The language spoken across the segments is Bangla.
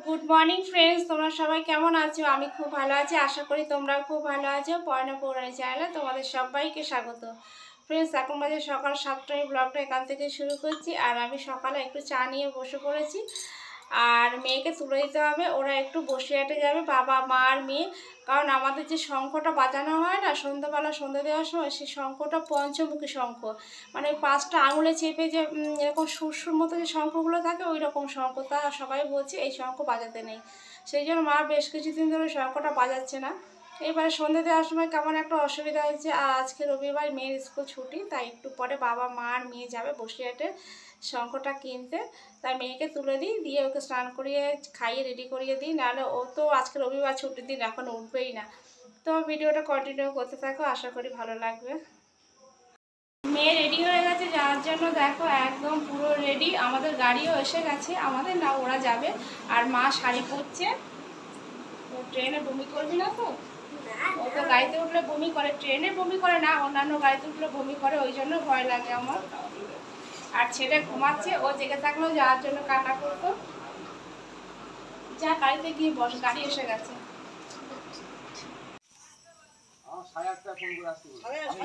গুড মর্নিং ফ্রেন্ডস, তোমরা সবাই কেমন আছো? আমি খুব ভালো আছি, আশা করি তোমরা খুব ভালো আছো। পয়না পৌরাণী চ্যানেলে তোমাদের সবাইকে স্বাগত। ফ্রেন্ডস, এখন বাজে সকাল 7টায়, ব্লগটা এখান থেকে শুরু করছি। আর আমি সকালে একটু চা নিয়ে বসে পড়েছি, আর মেয়েকে তুলে দিতে হবে। ওরা একটু বসিরহাটে যাবে, বাবা মা আর মেয়ে। কারণ আমাদের যে শঙ্খটা বাজানো হয় না সন্ধ্যাবেলা, সন্ধ্যা দেওয়ার সময়, সেই শঙ্খটা পঞ্চমুখী শঙ্খ, মানে ওই 5টা আঙুলে চেপে যে এরকম সুরসুর মতো যে শঙ্খগুলো থাকে, ওই রকম শঙ্খ। তা সবাই বলছে এই শঙ্খ বাজাতে নেই, সেই জন্য মা বেশ কিছুদিন ধরে শঙ্খটা বাজাচ্ছে না। এবারে সন্ধ্যে দেওয়ার সময় কেমন একটা অসুবিধা হয়েছে। আর আজকে রবিবার, মেয়ের স্কুল ছুটি, তাই একটু পরে বাবা মা আর মেয়ে যাবে বসিরহাটে শঙ্খটা কিনতে। তাই মেয়েকে তুলে দিই, দিয়ে ওকে স্নান করিয়ে খাইয়ে রেডি করিয়ে দিই, নাহলে ও তো আজকে রবিবার ছুটির দিন, এখন উঠবেই না। তো ভিডিওটা কন্টিনিউ করতে থাকো, আশা করি ভালো লাগবে। মেয়ে রেডি হয়ে গেছে যাওয়ার জন্য, দেখো একদম পুরো রেডি। আমাদের গাড়িও এসে গেছে, আমাদের না, ওরা যাবে। আর মা শাড়ি পরছে। ও ট্রেনে বমি করবি না তো? ও তো গাড়িতে উঠলে বমি করে, ট্রেনে বমি করে না, অন্যান্য গাড়িতে উঠলে বমি করে, ওই জন্য ভয় লাগে আমার। আর ছেলে ঘুমাচ্ছে, ও জেগে থাকলেও যাওয়ার জন্য কান্না করতো। যা গাড়িতে গিয়ে বস, গাড়ি এসে গেছে।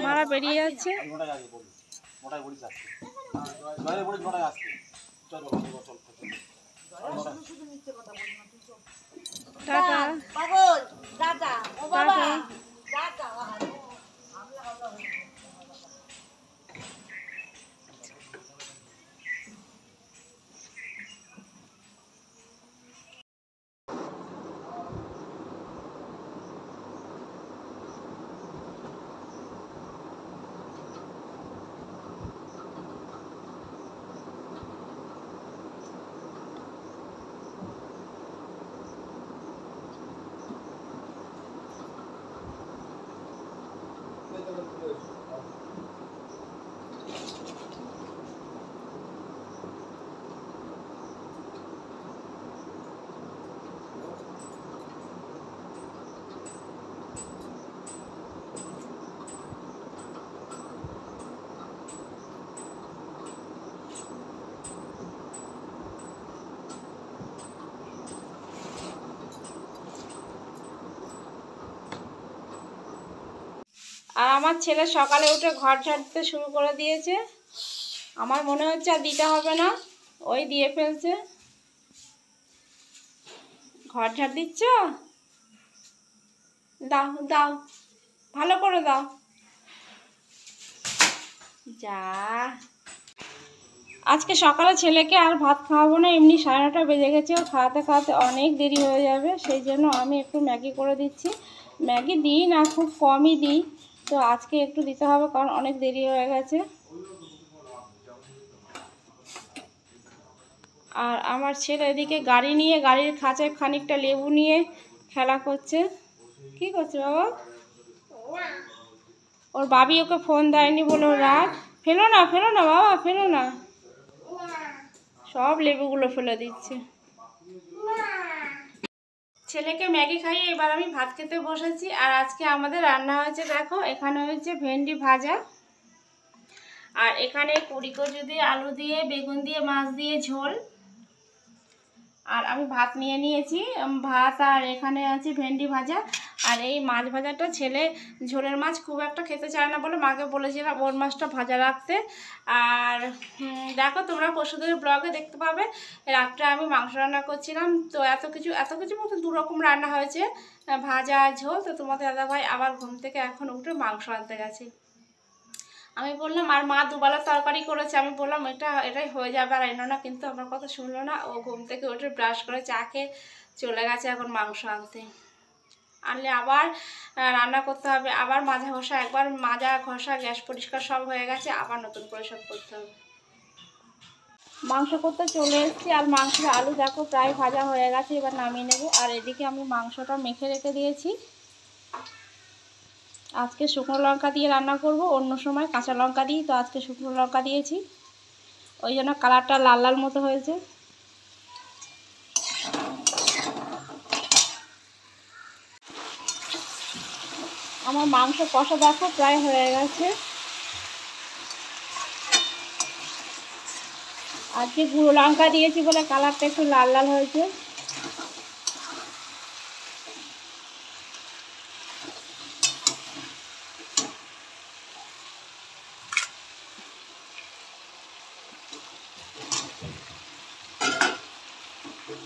মারা বেরিয়ে যাচ্ছে। Tata tata. আর আমার ছেলে সকালে উঠে ঘর ঝাড়তে শুরু করে দিয়েছে। আমার মনে হচ্ছে আর দিতে হবে না, ওই দিয়ে ফেলছে। ঘর ঝাড় দিচ্ছ? দাও দাও, ভালো করে দাও। যা, আজকে সকালে ছেলেকে আর ভাত খাওয়াবো না, এমনি 9:30 বেজে গেছে, ও খাওয়াতে খাওয়াতে অনেক দেরি হয়ে যাবে। সেই জন্য আমি একটু ম্যাগি করে দিচ্ছি। ম্যাগি দিই না, খুব কমই দিই, তো আজকে একটু দিতে হবে কারণ অনেক দেরি হয়ে গেছে। আর আমার ছেলে এদিকে গাড়ি নিয়ে, গাড়ির খাঁচায় খানিকটা লেবু নিয়ে খেলা করছে। কি করছে বাবা? ওর বাবি ওকে ফোন দেয়নি বলে ওর রাগ। ফেলো না, ফেলো না বাবা, ফেলো না। সব লেবুগুলো ফেলে দিচ্ছে। ছেলেকে ম্যাগি খাইয়ে এবার আমি ভাত খেতে বসেছি। আর আজকে আমাদের রান্না হয়েছে, দেখো এখানে হয়েছে ভেন্ডি ভাজা, আর এখানে কুড়িকচু দিয়ে, আলু দিয়ে, বেগুন দিয়ে, মাছ দিয়ে ঝোল। আর আমি ভাত নিয়ে নিয়েছি, ভাত, আর এখানে আছে ভেন্ডি ভাজা। আর এই মাছ ভাজাটা, ছেলে ঝোলের মাছ খুব একটা খেতে চায় না বলে মাকে বলেছিলাম ওর মাছটা ভাজা রাখতে। আর দেখো তোমরা পরশুদিনের ব্লগে দেখতে পাবে, রাত্রে আমি মাংস রান্না করছিলাম। তো এত কিছু মতো 2 রকম রান্না হয়েছে, ভাজা ঝোল। তো তোমাদের দাদাভাই আবার ঘুম থেকে এখন উঠে মাংস আনতে গেছে। আমি বললাম, আর মা 2 বেলা তরকারি করেছে, আমি বললাম এটাই হয়ে যাবে, আর এনো না, কিন্তু আমার কথা শুনলো না। ও ঘুম থেকে উঠে ব্রাশ করে চা খেয়ে চলে গেছে এখন মাংস আনতে। আনলে আবার রান্না করতে হবে, আবার মাজা ঘষা, একবার মাজা ঘষা, গ্যাস পরিষ্কার সব হয়ে গেছে, আবার নতুন করে সব করতে হবে। মাংস করতে চলে এসেছি, আর মাংসের আলু দেখো প্রায় ভাজা হয়ে গেছে, এবার নামিয়ে নেব। আর এদিকে আমি মাংসটা মেখে রেখে দিয়েছি। আজকে শুকনো লঙ্কা দিয়ে রান্না করব, অন্য সময় কাঁচা লঙ্কা দিই, তো আজকে শুকনো লঙ্কা দিয়েছি, ওই জন্য কালারটা লাল লাল মতো হয়েছে। আমার মাংস কষা দেখো প্রায় হয়ে গেছে। আজকে গুঁড়ো লঙ্কা দিয়েছি বলে কালারটা একটু লাল লাল হয়েছে। যেদিন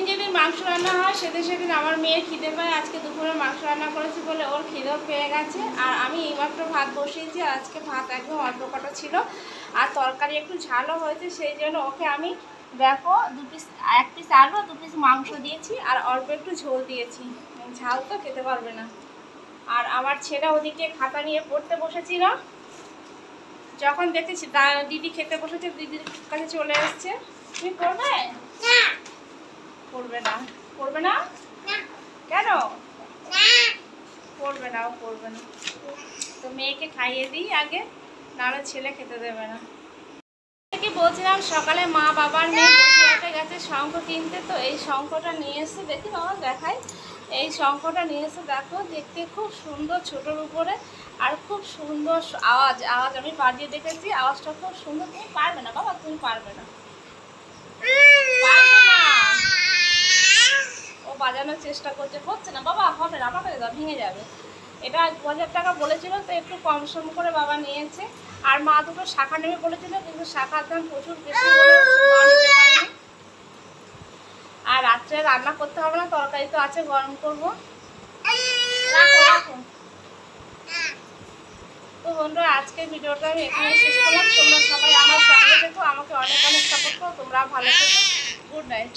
যেদিন মাংস রান্না হয় সেদিন সেদিন আমার মেয়ের খিদে পায়। আজকে দুপুরে মাংস রান্না করেছি বলে ওর খিদেও পেয়ে গেছে। আর আমি এইমাত্র ভাত বসিয়েছি। আজকে ভাত একদম অল্প কটা ছিল, আর তরকারি একটু ঝালও হয়েছে, সেই জন্য ওকে আমি দেখো এক পিস আলু 2 পিস মাংস দিয়েছি আর অল্প একটু ঝোল দিয়েছি। ঝাল তো খেতে পারবে না। আর আমার ছেলে ওদিকে খাতা নিয়ে পড়তে বসেছিল, যখন দেখেছি দিদি খেতে বসেছে দিদির কাছে চলে এসছে। তুমি পড়বে? পড়বে না। পড়বে না কেন? পড়বে না, ও পড়বে না। তো মেয়েকে খাইয়ে দিই আগে, নাহলে ছেলে খেতে দেবে না। কি বলছিলাম, সকালে মা বাবার মেয়ে বসিরহাটে গেছে শঙ্খ কিনতে। তো এই শঙ্খটা নিয়ে এসে দেখি বাবা দেখাই। এই শঙ্খটা নিয়ে এসে দেখো, দেখতে খুব সুন্দর, ছোটোর উপরে, আর খুব সুন্দর আওয়াজ। আমি বাজিয়ে দেখেছি, আওয়াজটা খুব সুন্দর। তুমি পারবে না বাবা, তুমি পারবে না, ও বাজানোর চেষ্টা করছে, হচ্ছে না বাবা, হবে না, আমাকে ভেঙে যাবে। এটা 2000 টাকা বলেছিল, তো একটু কম সম করে বাবা নিয়েছে। আর মা দুটো শাখা নেবে বলেছিল, কিন্তু শাখার দাম প্রচুর বেশি বলে মা নিতে পারেনি। আর রাত্রে রান্না করতে হবে না, তরকারি তো আছে, গরম করবো। তো বন্ধুরা, আজকের ভিডিওটা আমি এখানে শেষ করলাম। তোমরা সবাই আমার সঙ্গে থেকো, আমাকে অনেক অনেক সাপোর্ট করো। তোমরা ভালো থেকো। Good night.